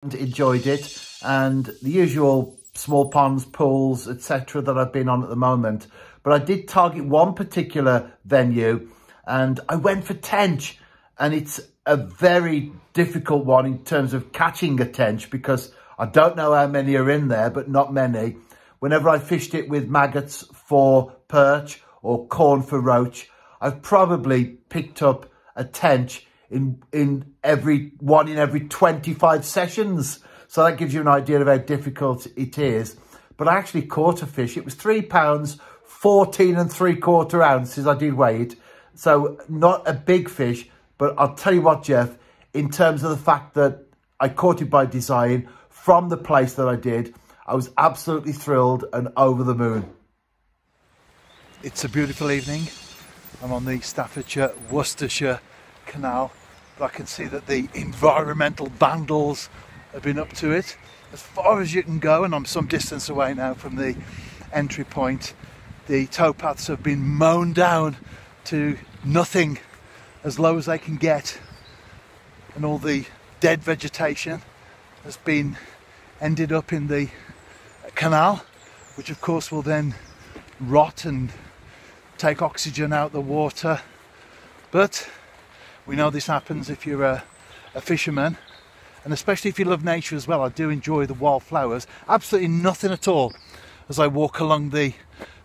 enjoyed it, and the usual small ponds, pools, etc. that I've been on at the moment. But I did target one particular venue, and I went for tench, and it's a very difficult one in terms of catching a tench because I don't know how many are in there, but not many. Whenever I fished it with maggots for perch or corn for roach, I've probably picked up a tench in every 25 sessions. So that gives you an idea of how difficult it is. But I actually caught a fish. It was £3, 14 3/4 ounces I did weigh it. So not a big fish, but I'll tell you what, Jeff, in terms of the fact that I caught it by design from the place that I did, I was absolutely thrilled and over the moon. It's a beautiful evening. I'm on the Staffordshire-Worcestershire Canal. I can see that the environmental vandals have been up to it as far as you can go, and I'm some distance away now from the entry point. The towpaths have been mown down to nothing, as low as they can get, and all the dead vegetation has been ended up in the canal, which of course will then rot and take oxygen out the water. But we know this happens if you're a fisherman, and especially if you love nature as well. I do enjoy the wildflowers. Absolutely nothing at all as I walk along the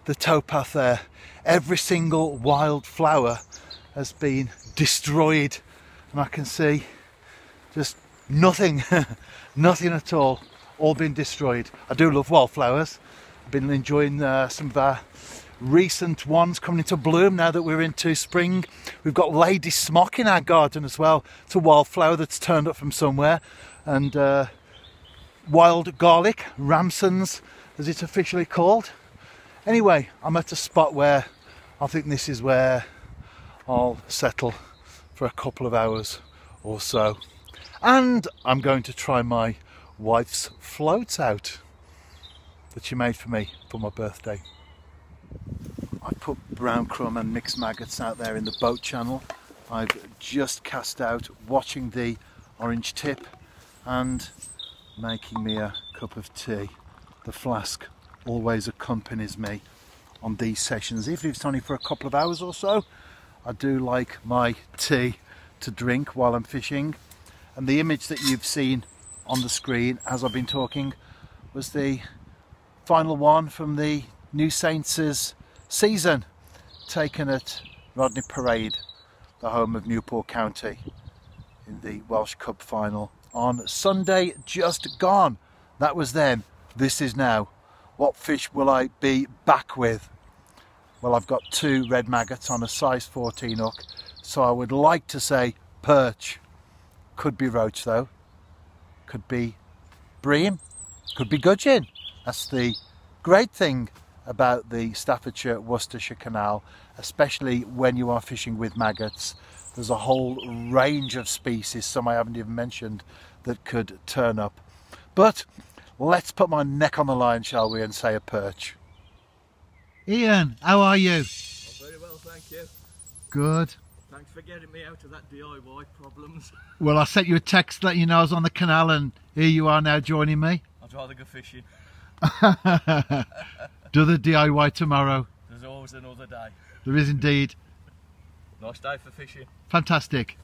towpath there. Every single wildflower has been destroyed, and I can see just nothing, nothing at all been destroyed. I do love wildflowers. I've been enjoying some of our recent ones coming into bloom now that we're into spring. We've got lady smock in our garden as well. It's a wildflower that's turned up from somewhere. And wild garlic, ramsons as it's officially called. Anyway, I'm at a spot where I think this is where I'll settle for a couple of hours or so. And I'm going to try my wife's floats out that she made for me for my birthday. I put brown crumb and mixed maggots out there in the boat channel. I've just cast out, watching the orange tip and making me a cup of tea. The flask always accompanies me on these sessions, even if it's only for a couple of hours or so. I do like my tea to drink while I'm fishing. And the image that you've seen on the screen as I've been talking was the final one from the New Saints' season, taken at Rodney Parade, the home of Newport County, in the Welsh Cup final on Sunday just gone. That was then, this is now. What fish will I be back with? Well, I've got 2 red maggots on a size 14 hook, so I would like to say perch. Could be roach though, could be bream, could be gudgeon. That's the great thing about the Staffordshire-Worcestershire Canal, especially when you are fishing with maggots. There's a whole range of species, some I haven't even mentioned, that could turn up. But let's put my neck on the line, shall we, and say a perch. Ian, how are you? I'm very well, thank you. Good. Thanks for getting me out of that DIY problems. Well, I sent you a text letting you know I was on the canal, and here you are now joining me. I'd rather go fishing. Do the DIY tomorrow. There's always another day. There is indeed. Nice day for fishing. Fantastic.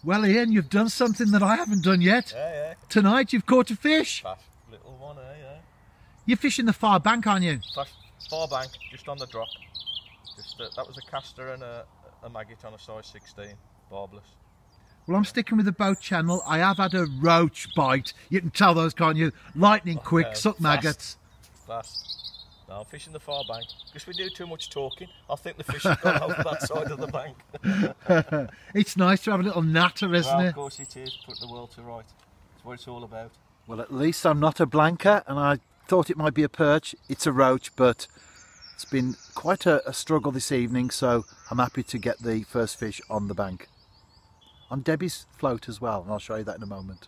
Well, Ian, you've done something that I haven't done yet. Yeah. Tonight you've caught a fish. Fast little one, yeah. You're fishing the far bank, aren't you? Far bank, just on the drop. That was a caster and a maggot on a size 16, barbless. Well, I'm sticking with the boat channel. I have had a roach bite. You can tell those, can't you? Lightning quick, suck maggots. Fast. No, I'm fishing the far bank. Because we do too much talking, I think the fish have gone over that side of the bank. It's nice to have a little natter, isn't it? Of course it is. Put the world to right. That's what it's all about. Well, at least I'm not a blanker, and I thought it might be a perch. It's a roach, but it's been quite a struggle this evening, so I'm happy to get the first fish on the bank. On Debbie's float as well, and I'll show you that in a moment.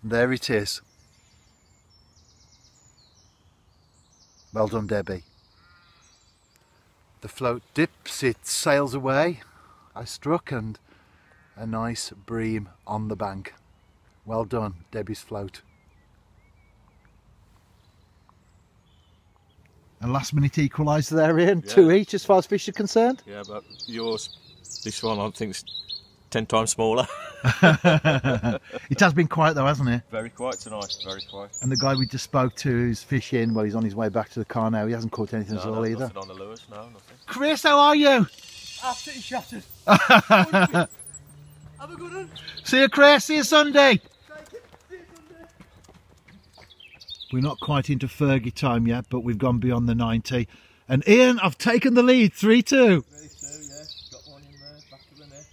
And there it is. Well done, Debbie. The float dips, it sails away. I struck, and a nice bream on the bank. Well done, Debbie's float. And last minute equaliser there, Ian. Yeah. 2 each as far as fish are concerned. Yeah, but yours, this one I think is 10 times smaller. It has been quiet though, hasn't it? Very quiet tonight, very quiet. And the guy we just spoke to who's fishing, well, he's on his way back to the car now. He hasn't caught anything at all either. Nothing on the lures, no, nothing. Chris, how are you? Absolutely shattered. Have a good one. See you, Chris. See you Sunday. We're not quite into Fergie time yet, but we've gone beyond the 90. And Ian, I've taken the lead, 3-2. 3-2, yeah. Got one in there, back of the net.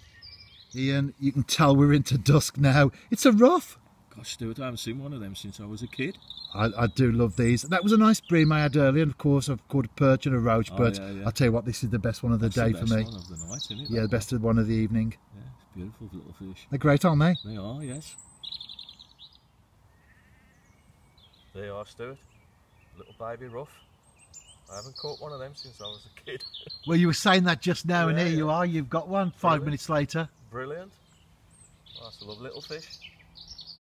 Ian, you can tell we're into dusk now. It's a rough. Gosh, Stuart, I haven't seen one of them since I was a kid. I do love these. That was a nice bream I had earlier, and of course I've caught a perch and a roach, but yeah. I'll tell you what, this is the best one of the day for me. That's the best one of the night, isn't it? Yeah, the best one of the evening. Yeah, it's beautiful little fish. They're great, aren't they? They are, yes. They are, Stuart. Little baby rough. I haven't caught one of them since I was a kid. Well, you were saying that just now, and Yeah, here you yeah. are. You've got one 5 minutes later. Brilliant. Oh, that's a lovely little fish.